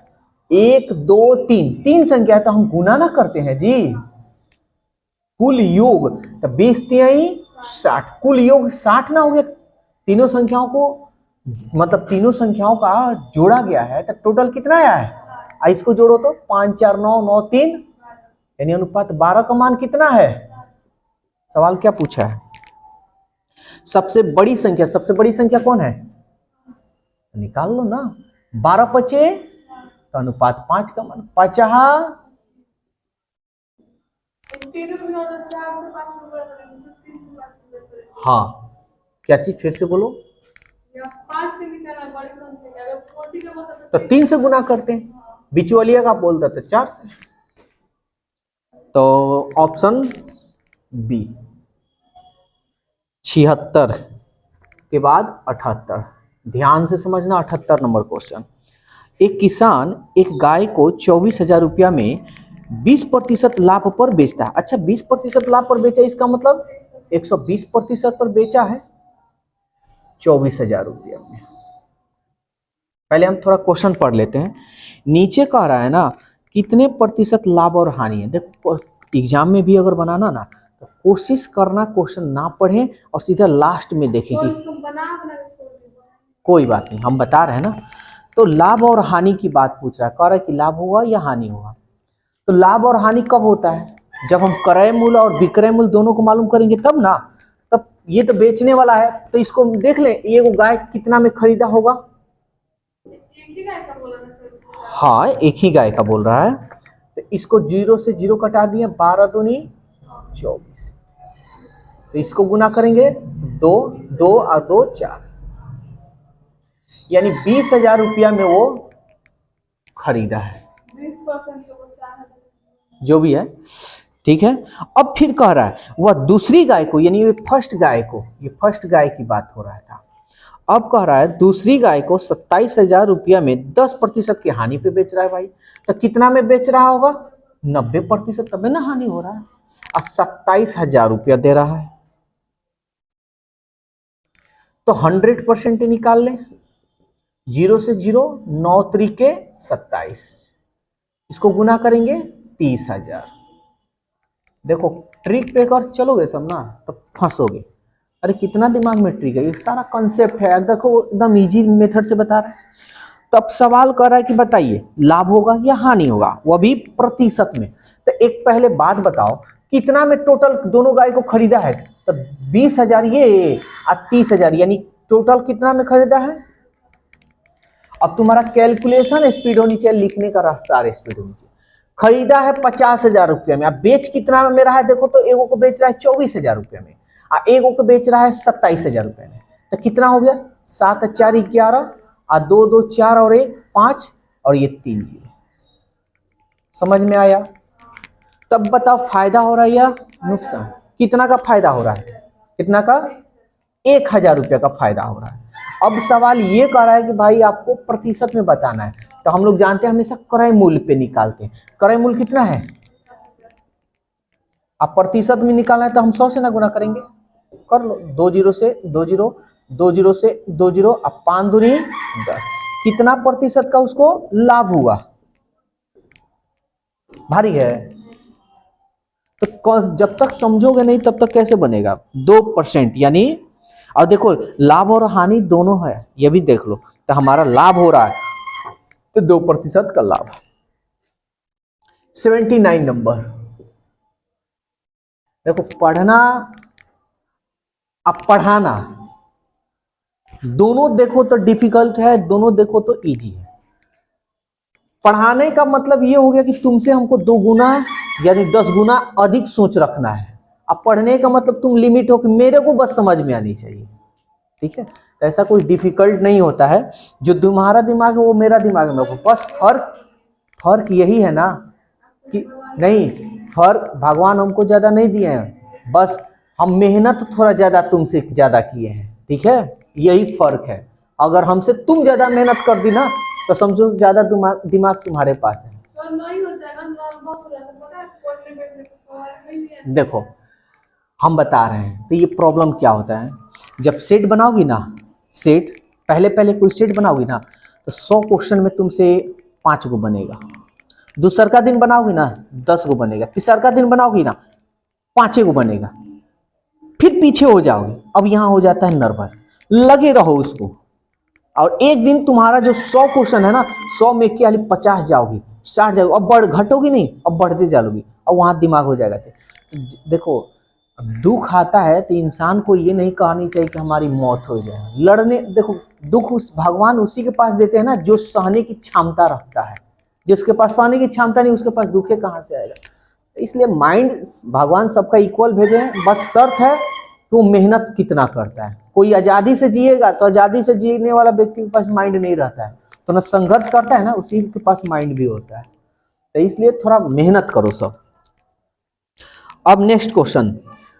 1 2 3 3 संख्या है तो हम गुना ना करते हैं जी। कुल योग तो 20 तिहाई 60, कुल योग 60 ना हो गया? तीनों संख्याओं को, मतलब तीनों संख्याओं का जोड़ा गया है तो टोटल कितना आया है? इसको जोड़ो तो 5 4 9 9 3, यानी अनुपात 12 का मान कितना है? सवाल क्या पूछा है? सबसे बड़ी संख्या, सबसे बड़ी संख्या कौन है? निकाल लो ना। 12 पचे तो अनुपात 5 का मान 50। हाँ, क्या चीज? फिर से बोलो। तो 3 से गुना करते हैं, बिचौलिया का बोलता तो 4 से। तो ऑप्शन बी 76 के बाद 78। ध्यान से समझना 78 नंबर क्वेश्चन। एक किसान एक गाय को 24,000 रुपया में 20% लाभ पर बेचता है। अच्छा, 20% लाभ पर बेचा, इसका मतलब 120% पर बेचा है 24,000 रुपया में। पहले हम थोड़ा क्वेश्चन पढ़ लेते हैं। नीचे कह रहा है ना कितने प्रतिशत लाभ और हानि है। देखो एग्जाम में भी अगर बनाना ना तो कोशिश करना क्वेश्चन ना पढ़ें और सीधा लास्ट में देखेंगे। कोई बात नहीं, हम बता रहे हैं ना। तो लाभ और हानि की बात पूछ रहा है, कह रहा है कि लाभ होगा या हानि होगा। तो लाभ और हानि कब होता है? जब हम क्रय मूल्य और विक्रय मूल्य दोनों को मालूम करेंगे तब ना। तब ये तो बेचने वाला है, तो इसको देख ले, ये गाय कितना में खरीदा होगा? हाँ, एक ही गाय का बोल रहा है। तो इसको 0 से 0 कटा दिए, 12 दूनी 24, तो इसको गुना करेंगे 2 2 और 2 4, यानी 20,000 रुपया में वो खरीदा है, जो भी है। ठीक है। अब फिर कह रहा है वह दूसरी गाय को, यानी ये फर्स्ट गाय को, ये फर्स्ट गाय की बात हो रहा था। अब कह रहा है दूसरी गाय को 27,000 रुपया में 10% की हानि पे बेच रहा है भाई। तो कितना में बेच रहा होगा? 90%, तब ना हानि हो रहा है। और 27,000 रुपया दे रहा है, तो 100% निकाल ले। 0 से 0, 9 त्रिके 27, इसको गुना करेंगे 30,000। देखो ट्रिक पे कर चलोगे सब ना तो फंसोगे। अरे कितना दिमाग में ट्रिक है, ये सारा कॉन्सेप्ट है। देखो एकदम इजी मेथड से बता रहा है। तो अब सवाल कर रहा है कि बताइए लाभ होगा या हानि होगा, वो भी प्रतिशत में। तो एक पहले बात बताओ, कितना में टोटल दोनों गाय को खरीदा है? तो 20,000 ये और 30,000, यानी टोटल कितना में खरीदा है? अब तुम्हारा कैलकुलेशन स्पीड होनी चाहिए, लिखने का रफ्तार स्पीड होनी चाहिए। खरीदा है 50,000 रुपया में, अब बेच कितना में रहा है? देखो तो एगो को बेच रहा है 24,000 रुपया में, एक को बेच रहा है 27,000 रुपए में, तो कितना हो गया? 7 4 11 और 2 2 4 और 1 5 और ये 3 जीरो। समझ में आया? तब बताओ फायदा हो रहा है या नुकसान? कितना का फायदा हो रहा है? कितना का? 1,000 रुपये का फायदा हो रहा है। अब सवाल ये कर रहा है कि भाई आपको प्रतिशत में बताना है, तो हम लोग जानते हैं हमेशा क्रय मूल्य पे निकालते हैं। क्रय मूल्य कितना है? अब प्रतिशत में निकालना है तो हम 100 से ना गुना करेंगे, कर लो। 2 जीरो से 2 जीरो, 2 जीरो से 2 जीरो, अब 5 दूनी 10। कितना प्रतिशत का उसको लाभ हुआ? भारी है। तो जब तक समझोगे नहीं तब तक कैसे बनेगा? 2% यानी, और देखो लाभ और हानि दोनों है, ये भी देख लो। तो हमारा लाभ हो रहा है तो 2% का लाभ। 79 नंबर, देखो पढ़ना अब पढ़ाना दोनों देखो तो डिफिकल्ट है, दोनों देखो तो इजी है। पढ़ाने का मतलब ये हो गया कि तुमसे हमको 2 गुना यानी 10 गुना अधिक सोच रखना है। अब पढ़ने का मतलब तुम लिमिट हो कि मेरे को बस समझ में आनी चाहिए, ठीक है? तो ऐसा कोई डिफिकल्ट नहीं होता है। जो तुम्हारा दिमाग है वो मेरा दिमाग में, बस फर्क यही है ना कि नहीं, फर्क भगवान हमको ज्यादा नहीं दिए हैं, बस हम मेहनत थोड़ा ज्यादा तुमसे ज्यादा किए हैं, ठीक है? यही फर्क है। अगर हमसे तुम ज्यादा मेहनत कर दी ना तो समझो ज्यादा दिमाग तुम्हारे पास है। देखो हम बता रहे हैं तो ये प्रॉब्लम क्या होता है, जब सेट बनाओगी ना, सेट पहले कोई सेट बनाओगी ना तो 100 क्वेश्चन में तुमसे 5 गो बनेगा। दूसर का दिन बनाओगी ना 10 गो बनेगा। तीसर का दिन बनाओगी ना 5 गो बनेगा। फिर पीछे हो जाओगे। अब यहां हो जाता है नर्वस, लगे रहो उसको। और एक दिन तुम्हारा जो 100 क्वेश्चन है ना, 100 में क्या 50 जाओगी, 60 जाओगी, अब बढ़ घटोगी नहीं, अब बढ़ते जाओगी, अब वहां दिमाग हो जाएगा। देखो दुख आता है तो इंसान को ये नहीं कहनी चाहिए कि हमारी मौत हो जाए, लड़ने। देखो दुख उस भगवान उसी के पास देते हैं ना जो सहने की क्षमता रखता है। जिसके पास सहने की क्षमता नहीं उसके पास दुखे कहाँ से आएगा? इसलिए माइंड भगवान सबका इक्वल भेजे हैं, बस शर्त है तो मेहनत कितना करता है। कोई आजादी से जिएगा तो आजादी से जीने वाला व्यक्ति के पास माइंड नहीं रहता है, तो ना संघर्ष करता है ना उसी के पास माइंड भी होता है। तो इसलिए थोड़ा मेहनत करो सब। अब नेक्स्ट क्वेश्चन,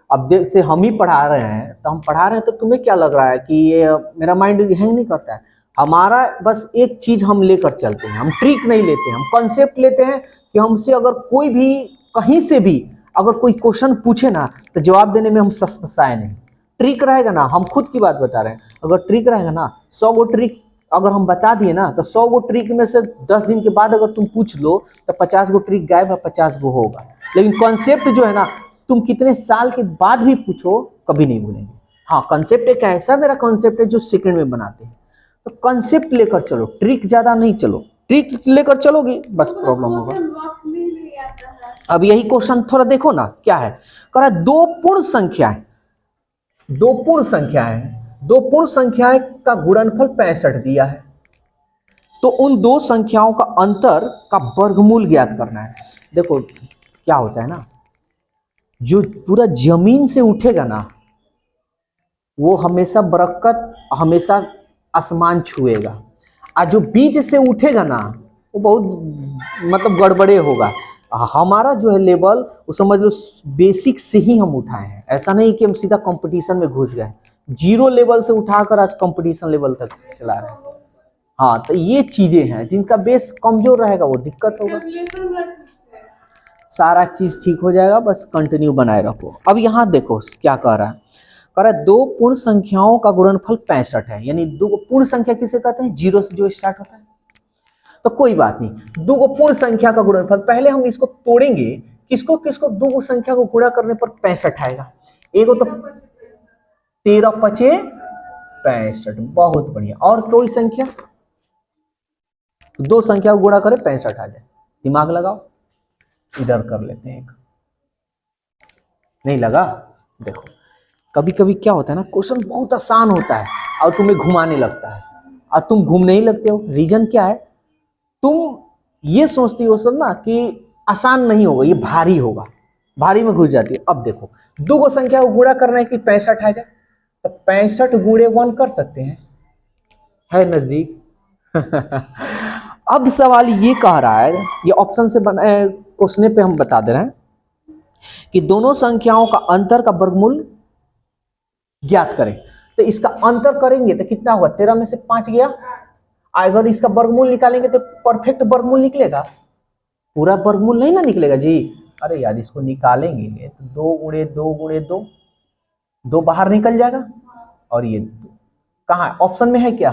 अब जैसे हम ही पढ़ा रहे हैं तो हम पढ़ा रहे हैं तो तुम्हें क्या लग रहा है कि ये मेरा माइंड हैंग नहीं करता है? हमारा बस एक चीज हम लेकर चलते हैं, हम ट्रिक नहीं लेते हैं, हम कॉन्सेप्ट लेते हैं कि हमसे अगर कोई भी कहीं से भी अगर कोई क्वेश्चन पूछे ना तो जवाब देने में हम ससपसाए नहीं। ट्रिक रहेगा ना, हम खुद की बात बता रहे हैं, अगर ट्रिक रहेगा ना 100 गो ट्रिक अगर हम बता दिए ना तो 100 गो ट्रिक में से 10 दिन के बाद अगर तुम पूछ लो तो 50 गो ट्रिक गायब है, 50 गो होगा। लेकिन कॉन्सेप्ट जो है ना तुम कितने साल के बाद भी पूछो कभी नहीं भूलेंगे। हाँ कॉन्सेप्ट एक ऐसा मेरा कॉन्सेप्ट है जो सेकंड में बनाते हैं। तो कॉन्सेप्ट लेकर चलो, ट्रिक ज्यादा नहीं चलो, ट्रिक लेकर चलोगी बस प्रॉब्लम होगा। अब यही क्वेश्चन थोड़ा देखो ना क्या है, कह रहा है दो पूर्ण संख्याएं, दो पूर्ण संख्याएं, दो पूर्ण संख्याएं का गुणनफल 65 दिया है, तो उन दो संख्याओं का अंतर का वर्गमूल ज्ञात करना है। देखो क्या होता है ना, जो पूरा जमीन से उठेगा ना वो हमेशा बरकत, हमेशा आसमान छुएगा, और जो बीज से उठेगा ना वो बहुत मतलब गड़बड़े होगा। हमारा जो है लेवल वो समझ लो बेसिक से ही हम उठाए हैं, ऐसा नहीं कि हम सीधा कंपटीशन में घुस गए, जीरो लेवल से उठाकर आज कंपटीशन लेवल तक चला रहे हैं। हाँ तो ये चीजें हैं, जिनका बेस कमजोर रहेगा वो दिक्कत होगा। सारा चीज ठीक हो जाएगा, बस कंटिन्यू बनाए रखो। अब यहाँ देखो क्या कह रहा है, कह रहा है दो पूर्ण संख्याओं का गुणनफल 65 है, यानी दो पूर्ण संख्या किसे कहते हैं? जीरो से जो स्टार्ट होता है। तो कोई बात नहीं, दो पूर्ण संख्या का गुणनफल, पहले हम इसको तोड़ेंगे, किसको किसको? दो संख्या को गुणा करने पर 65 आएगा। एगो तो 13 पचे 65, बहुत बढ़िया। और कोई संख्या? दो संख्या को गुणा करे 65 आ जाए। दिमाग लगाओ, इधर कर लेते हैं एक, नहीं लगा? देखो कभी कभी क्या होता है ना, क्वेश्चन बहुत आसान होता है और तुम्हें घुमाने लगता है, और तुम घूम नहीं लगते हो। रीजन क्या है? तुम ये सोचती हो सब ना कि आसान नहीं होगा, ये भारी होगा। भारी में घुस जाती है। अब देखो दो गो संख्या को गुणा करना है कि 65 आ जाए, तो 65 गुणे 1 कर सकते हैं, है नजदीक। अब सवाल ये कह रहा है, ये ऑप्शन से बना क्वेश्चन पे हम बता दे रहे हैं कि दोनों संख्याओं का अंतर का वर्गमूल ज्ञात करें। तो इसका अंतर करेंगे तो कितना होगा, 13 में से 5 गया। अगर इसका वर्गमूल निकालेंगे तो परफेक्ट वर्गमूल निकलेगा, पूरा वर्गमूल नहीं ना निकलेगा जी। अरे यार इसको निकालेंगे तो 2 गुणे 2 गुणे 2, 2 बाहर निकल जाएगा। और ये कहाँ ऑप्शन में है क्या,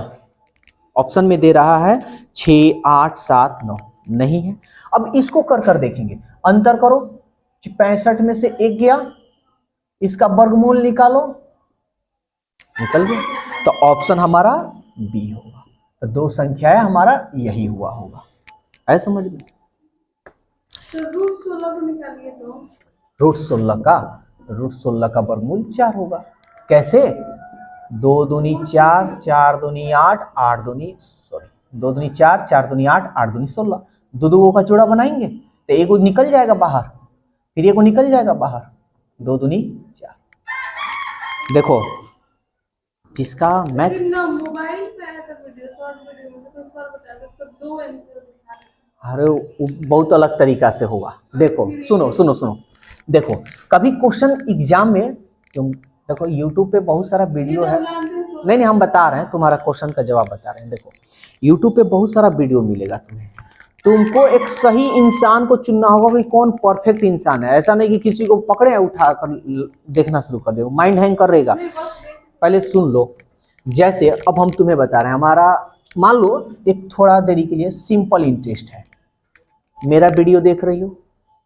ऑप्शन में दे रहा है 6 8 7 9, नहीं है। अब इसको कर कर देखेंगे, अंतर करो, 65 में से 1 गया, इसका वर्गमूल निकालो, निकल गया। तो ऑप्शन हमारा बी होगा। तो दो संख्याएं हमारा यही हुआ होगा, है समझ में। तो रूट 16 को निकालिए तो रूट 16 का वर्गमूल 4 होगा। कैसे, 2 दूनी 4, 4 दूनी 8, 8 दूनी 4, 4 दूनी 8, 8 दूनी 16, दो दो का जोड़ा बनाएंगे तो एक निकल जाएगा बाहर, फिर एक निकल जाएगा बाहर, 2 दूनी 4। देखो जिसका मैथ मोबाइल पे आया था वीडियो, शॉर्ट वीडियो में, तो सर बताया था उसका 2 आंसर दिखा रहे। अरे बहुत अलग तरीका से होगा। देखो सुनो सुनो सुनो, देखो कभी क्वेश्चन एग्जाम में तुम देखो यूट्यूब पे बहुत सारा वीडियो है, नहीं हम बता रहे हैं, तुम्हारा क्वेश्चन का जवाब बता रहे हैं। देखो यूट्यूब पे बहुत सारा वीडियो मिलेगा तुम्हें, तुमको एक सही इंसान को चुनना होगा कि कौन परफेक्ट इंसान है। ऐसा नहीं कि किसी को पकड़े उठा कर देखना शुरू कर दो, माइंड हैंग करेगा। पहले सुन लो, जैसे अब हम तुम्हें बता रहे हैं, हमारा मान लो एक थोड़ा देरी के लिए सिंपल इंटरेस्ट है, मेरा वीडियो देख रही हो,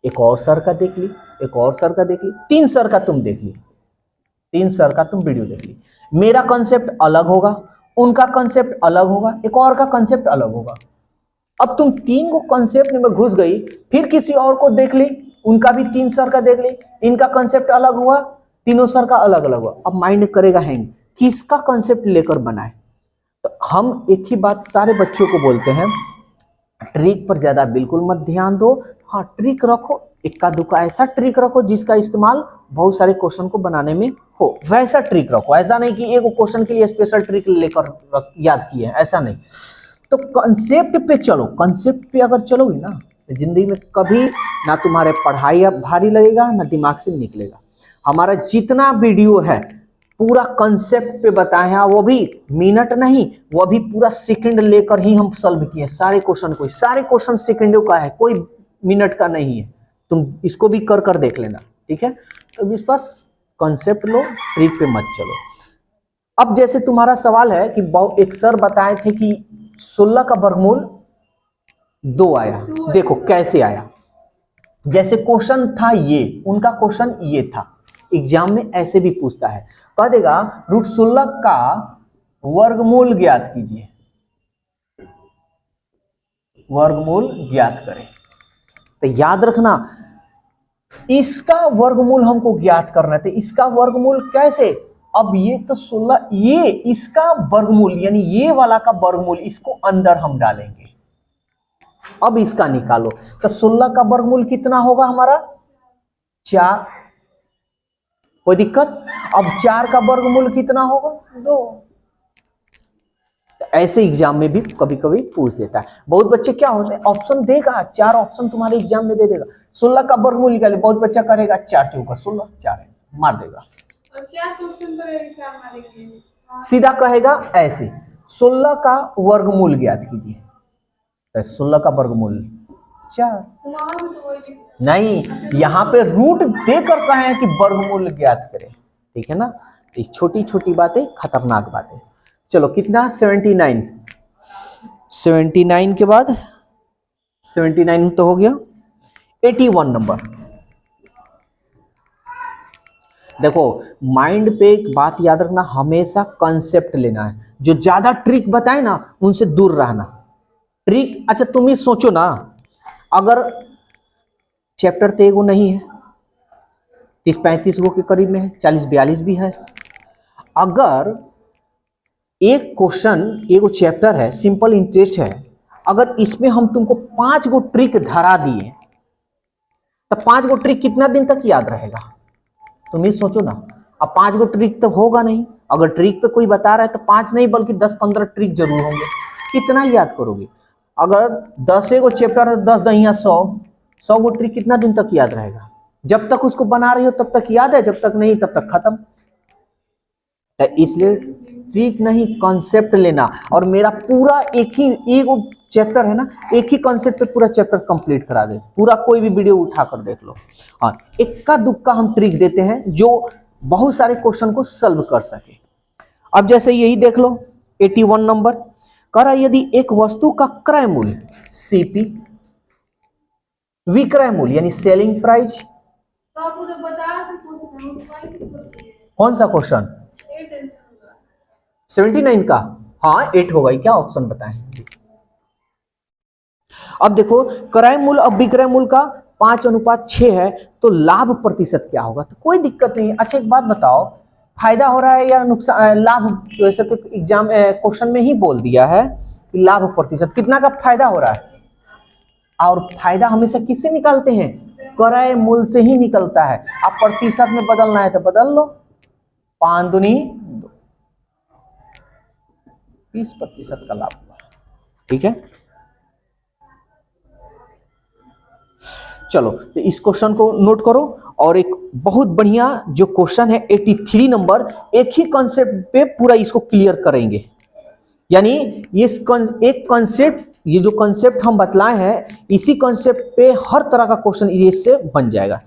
एक और सर का देख ली, एक और सर का देख ली, 3 सर का तुम देख ली, 3 सर का तुम वीडियो देख ली। मेरा कंसेप्ट अलग होगा, उनका कंसेप्ट अलग होगा, एक और का कंसेप्ट अलग होगा। अब तुम 3 को कंसेप्ट में घुस गई, फिर किसी और को देख ली, उनका भी 3 सर का देख ली, इनका कंसेप्ट अलग हुआ, तीनों सर का अलग अलग हुआ। अब माइंड करेगा हैंग, किसका कंसेप्ट लेकर बनाए। तो हम एक ही बात सारे बच्चों को बोलते हैं, ट्रिक पर ज्यादा बिल्कुल मत ध्यान दो। हाँ ट्रिक रखो, इक्का दुक्का ऐसा ट्रिक रखो जिसका इस्तेमाल बहुत सारे क्वेश्चन को बनाने में हो, वैसा ट्रिक रखो। ऐसा नहीं कि एक क्वेश्चन के लिए स्पेशल ट्रिक लेकर याद किए हैं, ऐसा नहीं। तो कंसेप्ट पे चलो, कंसेप्ट पे अगर चलोगे ना तो जिंदगी में कभी ना तुम्हारे पढ़ाई अब भारी लगेगा ना दिमाग से निकलेगा। हमारा जितना वीडियो है पूरा कंसेप्ट पे बताए हैं, वो भी मिनट नहीं, वो भी पूरा सेकंड लेकर ही हम सॉल्व किए सारे क्वेश्चन को। सारे क्वेश्चन सेकंडों का है, कोई मिनट का नहीं है। तुम इसको भी कर कर देख लेना, ठीक है। तो इस पास कंसेप्ट लो, ट्रिक पे मत चलो। अब जैसे तुम्हारा सवाल है कि एक सर बताए थे कि 16 का वर्गमूल 2 आया, देखो कैसे आया। जैसे क्वेश्चन था ये, उनका क्वेश्चन ये था, एग्जाम में ऐसे भी पूछता है, कह देगा रूट 16 का वर्गमूल ज्ञात कीजिए, वर्गमूल ज्ञात करें। तो याद रखना इसका वर्गमूल हमको ज्ञात करना है। तो इसका वर्गमूल कैसे, अब ये तो 16, ये इसका वर्गमूल यानी ये वाला का वर्गमूल, इसको अंदर हम डालेंगे। अब इसका निकालो, तो 16 का वर्गमूल कितना होगा हमारा 4, कोई दिक्कत। अब 4 का वर्गमूल कितना होगा 2। ऐसे एग्जाम में भी कभी कभी पूछ देता है। बहुत बच्चे क्या होते हैं, ऑप्शन देगा, 4 ऑप्शन तुम्हारे एग्जाम में दे देगा, 16 का वर्गमूल निकाले, बहुत बच्चा करेगा 4 चौका 16, 4 आंसर मार देगा। और क्या क्वेश्चन पर एग्जाम मारेंगे, सीधा कहेगा ऐसे 16 का वर्गमूल ज्ञात कीजिए, 16 का वर्गमूल 4 नहीं, यहाँ पे रूट देकर कहे हैं कि वर्गमूल ज्ञात करें, ठीक है ना। तो छोटी छोटी बातें खतरनाक बातें। चलो कितना 79, 79 के बाद 79 तो हो गया, 81 नंबर। देखो माइंड पे एक बात याद रखना, हमेशा कंसेप्ट लेना है, जो ज्यादा ट्रिक बताए ना उनसे दूर रहना। ट्रिक, अच्छा तुम ही सोचो ना, अगर चैप्टर तो एगो नहीं है, 30-35 गो के करीब में है, 40-42 भी है। अगर एक क्वेश्चन एगो चैप्टर है, सिंपल इंटरेस्ट है, अगर इसमें हम तुमको 5 गो ट्रिक धरा दिए तो 5 गो ट्रिक कितना दिन तक याद रहेगा? तुम ये सोचो ना। अब 5 गो ट्रिक तो होगा नहीं, अगर ट्रिक पे कोई बता रहा है तो 5 नहीं बल्कि 10-15 ट्रिक जरूर होंगे। कितना याद करोगे? अगर 10 गो चैप्टर है, 10 दहिया 100 गो ट्रिक कितना दिन तक याद रहेगा? जब तक उसको बना रही हो तब तक याद है, जब तक नहीं तब तक खत्म। तो इसलिए ट्रिक नहीं, कॉन्सेप्ट लेना। और मेरा पूरा एक चैप्टर है ना, एक ही कॉन्सेप्ट पे पूरा चैप्टर कंप्लीट करा दे, पूरा कोई भी वीडियो उठाकर देख लो। हाँ, इक्का दुक्का हम ट्रिक देते हैं जो बहुत सारे क्वेश्चन को सॉल्व कर सके। अब जैसे यही देख लो 81 नंबर कह रहा, यदि एक वस्तु का क्रय मूल्य सीपी, विक्रय मूल्य यानी सेलिंग प्राइस, तो आप मुझे बता सकते कौन सा क्वेश्चन? 79 का? हाँ 8 होगा। क्या ऑप्शन बताएं? अब देखो क्रय मूल्य और विक्रय मूल्य का 5:6 है, तो लाभ प्रतिशत क्या होगा? तो कोई दिक्कत नहीं है। अच्छा एक बात बताओ, फायदा हो रहा है या नुकसान? लाभ वैसे तो एग्जाम क्वेश्चन में ही बोल दिया है कि लाभ प्रतिशत कितना का फायदा हो रहा है, और फायदा हमेशा किससे निकालते हैं? क्रय मूल्य से ही निकलता है। अब प्रतिशत में बदलना है तो बदल लो, 5 दूनी 20% का लाभ हुआ। ठीक है, चलो तो इस क्वेश्चन को नोट करो। और एक बहुत बढ़िया जो क्वेश्चन है 83 नंबर, एक ही कॉन्सेप्ट पे पूरा इसको क्लियर करेंगे। यानी ये एक कॉन्सेप्ट, ये जो कॉन्सेप्ट हम बतलाए हैं इसी कॉन्सेप्ट पे हर तरह का क्वेश्चन इससे बन जाएगा।